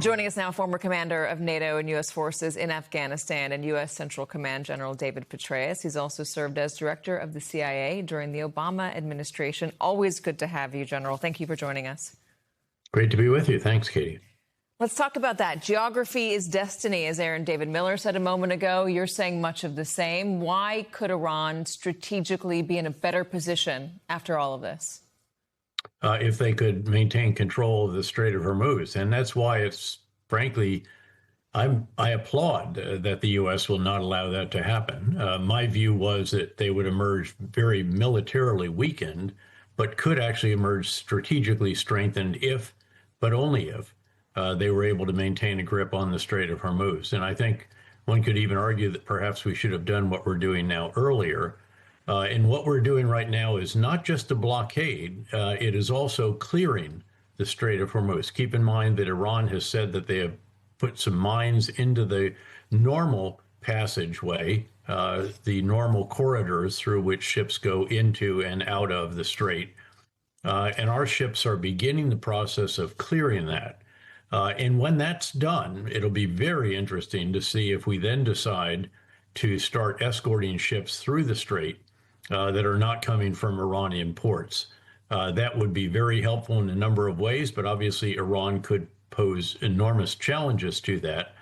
Joining us now, former commander of NATO and U.S. forces in Afghanistan and U.S. Central Command General David Petraeus. He's also served as director of the CIA during the Obama administration. Always good to have you, General. Thank you for joining us. Great to be with you. Thanks, Katie. Let's talk about that. Geography is destiny, as Aaron David Miller said a moment ago. You're saying much of the same. Why could Iran strategically be in a better position after all of this? If they could maintain control of the Strait of Hormuz. And that's why it's, frankly, I applaud that the U.S. will not allow that to happen. My view was that they would emerge very militarily weakened, but could actually emerge strategically strengthened if, but only if, they were able to maintain a grip on the Strait of Hormuz. And I think one could even argue that perhaps we should have done what we're doing now earlier. And what we're doing right now is not just a blockade, it is also clearing the Strait of Hormuz. Keep in mind that Iran has said that they have put some mines into the normal passageway, the normal corridors through which ships go into and out of the strait. And our ships are beginning the process of clearing that. And when that's done, it'll be very interesting to see if we then decide to start escorting ships through the strait that are not coming from Iranian ports. That would be very helpful in a number of ways, but obviously Iran could pose enormous challenges to that.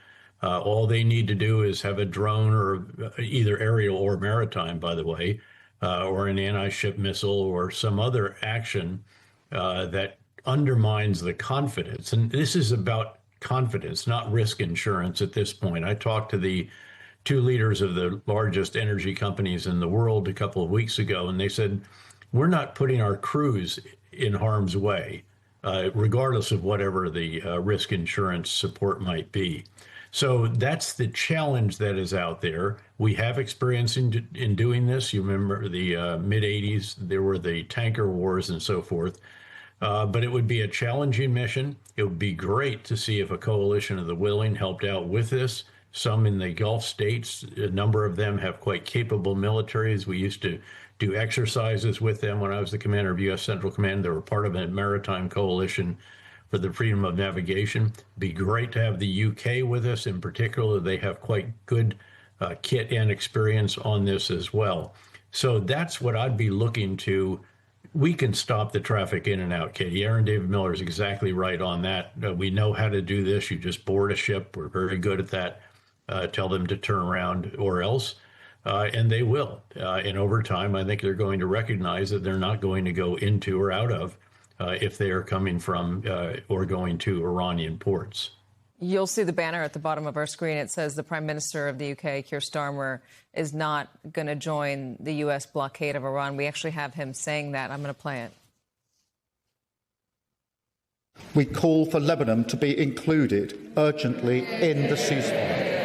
All they need to do is have a drone, or either aerial or maritime, by the way, or an anti-ship missile or some other action that undermines the confidence. And this is about confidence, not risk insurance at this point. I talked to the two leaders of the largest energy companies in the world a couple of weeks ago, and they said, we're not putting our crews in harm's way, regardless of whatever the risk insurance support might be. So that's the challenge that is out there. We have experience in doing this. You remember the mid-'80s, there were the tanker wars and so forth. But it would be a challenging mission. It would be great to see if a coalition of the willing helped out with this. Some in the Gulf states, a number of them have quite capable militaries. We used to do exercises with them when I was the commander of U.S. Central Command. They were part of a maritime coalition for the freedom of navigation. It'd be great to have the UK with us in particular. They have quite good kit and experience on this as well. So that's what I'd be looking to. We can stop the traffic in and out, Katie. Aaron David Miller is exactly right on that. We know how to do this. You just board a ship. We're very good at that. Tell them to turn around or else, and they will. And over time, I think they're going to recognize that they're not going to go into or out of if they are coming from or going to Iranian ports. You'll see the banner at the bottom of our screen. It says the Prime Minister of the UK, Keir Starmer, is not going to join the U.S. blockade of Iran. We actually have him saying that. I'm going to play it. We call for Lebanon to be included urgently in the ceasefire.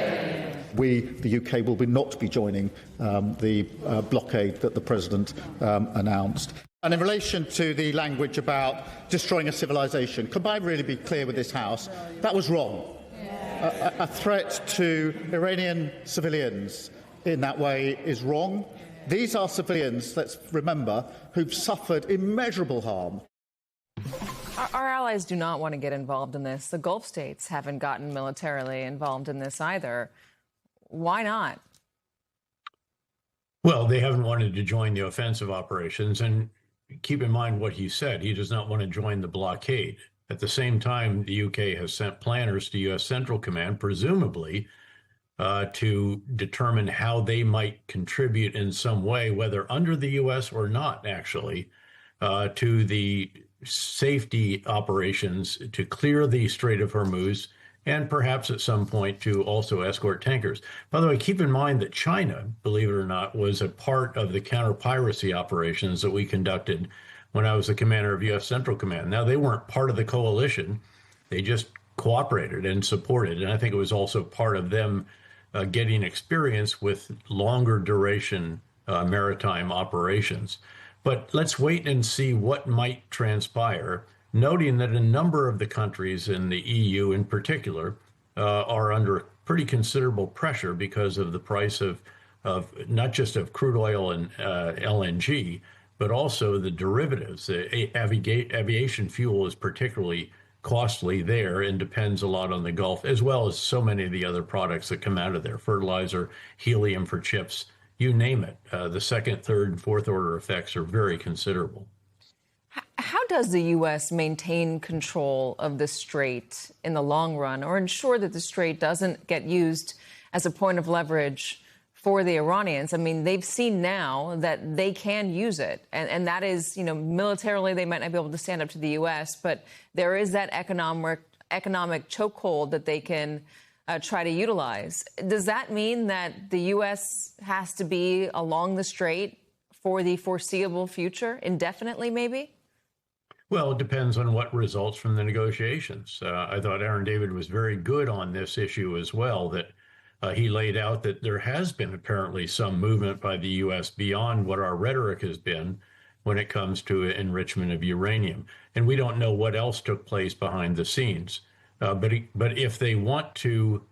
We, the UK, will not be joining the blockade that the President announced. And in relation to the language about destroying a civilization, could I really be clear with this House? That was wrong. A threat to Iranian civilians in that way is wrong. These are civilians, let's remember, who've suffered immeasurable harm. Our allies do not want to get involved in this. The Gulf states haven't gotten militarily involved in this either. Why not? Well, they haven't wanted to join the offensive operations. And keep in mind what he said. He does not want to join the blockade. At the same time, the UK has sent planners to U.S. Central Command, presumably to determine how they might contribute in some way, whether under the U.S. or not, actually, to the safety operations to clear the Strait of Hormuz, and perhaps at some point to also escort tankers. By the way, keep in mind that China, believe it or not, was a part of the counter-piracy operations that we conducted when I was the commander of U.S. Central Command. Now, they weren't part of the coalition. They just cooperated and supported. And I think it was also part of them getting experience with longer duration maritime operations. But let's wait and see what might transpire, noting that a number of the countries in the EU in particular are under pretty considerable pressure because of the price of not just of crude oil and LNG, but also the derivatives. Aviation fuel is particularly costly there and depends a lot on the Gulf, as well as so many of the other products that come out of there, fertilizer, helium for chips, you name it. The second, third, and fourth order effects are very considerable. How does the U.S. maintain control of the strait in the long run, or ensure that the strait doesn't get used as a point of leverage for the Iranians? I mean, they've seen now that they can use it, and that is, militarily they might not be able to stand up to the U.S., but there is that economic chokehold that they can try to utilize. Does that mean that the U.S. has to be along the strait for the foreseeable future, indefinitely maybe? Well, it depends on what results from the negotiations. I thought Aaron David was very good on this issue as well, that he laid out that there has been apparently some movement by the U.S. beyond what our rhetoric has been when it comes to enrichment of uranium. And we don't know what else took place behind the scenes. But if they want to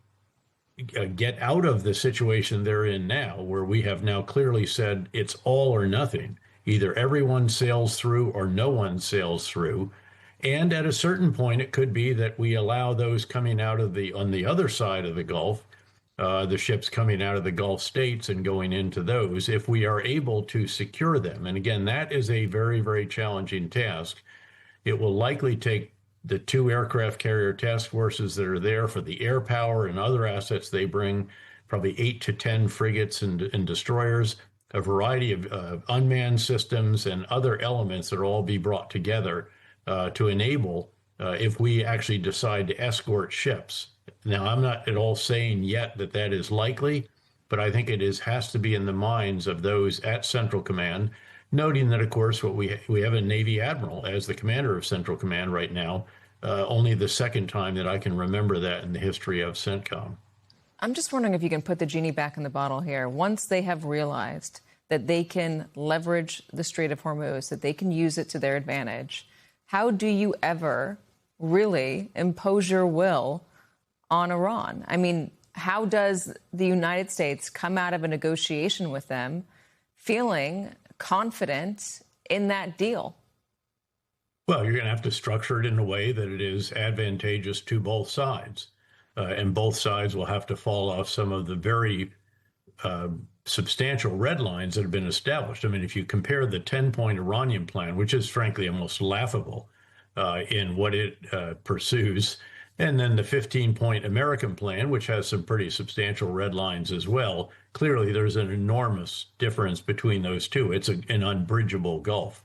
get out of the situation they're in now, where we have now clearly said it's all or nothing, either everyone sails through or no one sails through. And at a certain point, it could be that we allow those coming out of on the other side of the Gulf, the ships coming out of the Gulf states and going into those, if we are able to secure them. And again, that is a very, very challenging task. It will likely take the 2 aircraft carrier task forces that are there for the air power and other assets they bring, probably 8 to 10 frigates and destroyers, a variety of unmanned systems and other elements that will all be brought together to enable, if we actually decide to escort ships. Now, I'm not at all saying yet that that is likely, but I think it has to be in the minds of those at Central Command, noting that, of course, we have a Navy admiral as the commander of Central Command right now, only the second time that I can remember that in the history of CENTCOM. I'm just wondering if you can put the genie back in the bottle here. Once they have realized that they can leverage the Strait of Hormuz, that they can use it to their advantage, how do you ever really impose your will on Iran? I mean, how does the United States come out of a negotiation with them feeling confident in that deal? Well, you're going to have to structure it in a way that it is advantageous to both sides. And both sides will have to fall off some of the very substantial red lines that have been established. I mean, if you compare the 10-point Iranian plan, which is frankly almost laughable in what it pursues, and then the 15-point American plan, which has some pretty substantial red lines as well, clearly there's an enormous difference between those two. It's an unbridgeable gulf.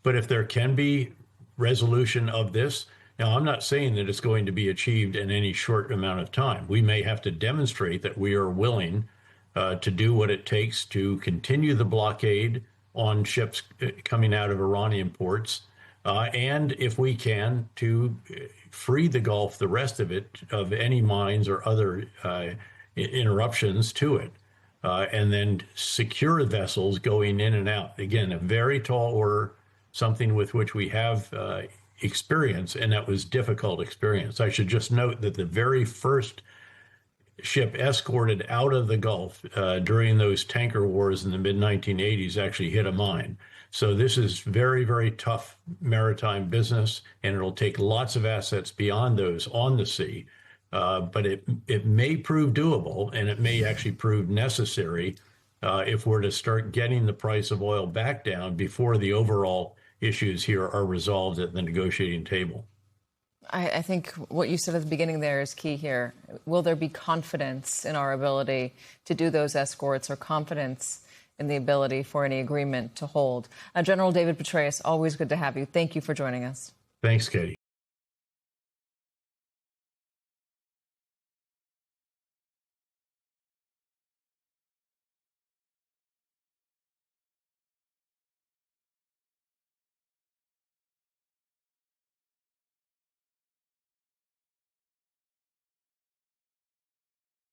But if there can be resolution of this, now, I'm not saying that it's going to be achieved in any short amount of time. We may have to demonstrate that we are willing to do what it takes to continue the blockade on ships coming out of Iranian ports, and if we can, to free the Gulf, the rest of it, of any mines or other interruptions to it, and then secure vessels going in and out. Again, a very tall order, something with which we have experience, and that was difficult experience. I should just note that the very first ship escorted out of the Gulf during those tanker wars in the mid-1980s actually hit a mine. So this is very, very tough maritime business, and it'll take lots of assets beyond those on the sea. But it may prove doable, and it may actually prove necessary if we're to start getting the price of oil back down before the overall issues here are resolved at the negotiating table. I think what you said at the beginning there is key here. Will there be confidence in our ability to do those escorts, or confidence in the ability for any agreement to hold? General David Petraeus, always good to have you. Thank you for joining us. Thanks, Katie.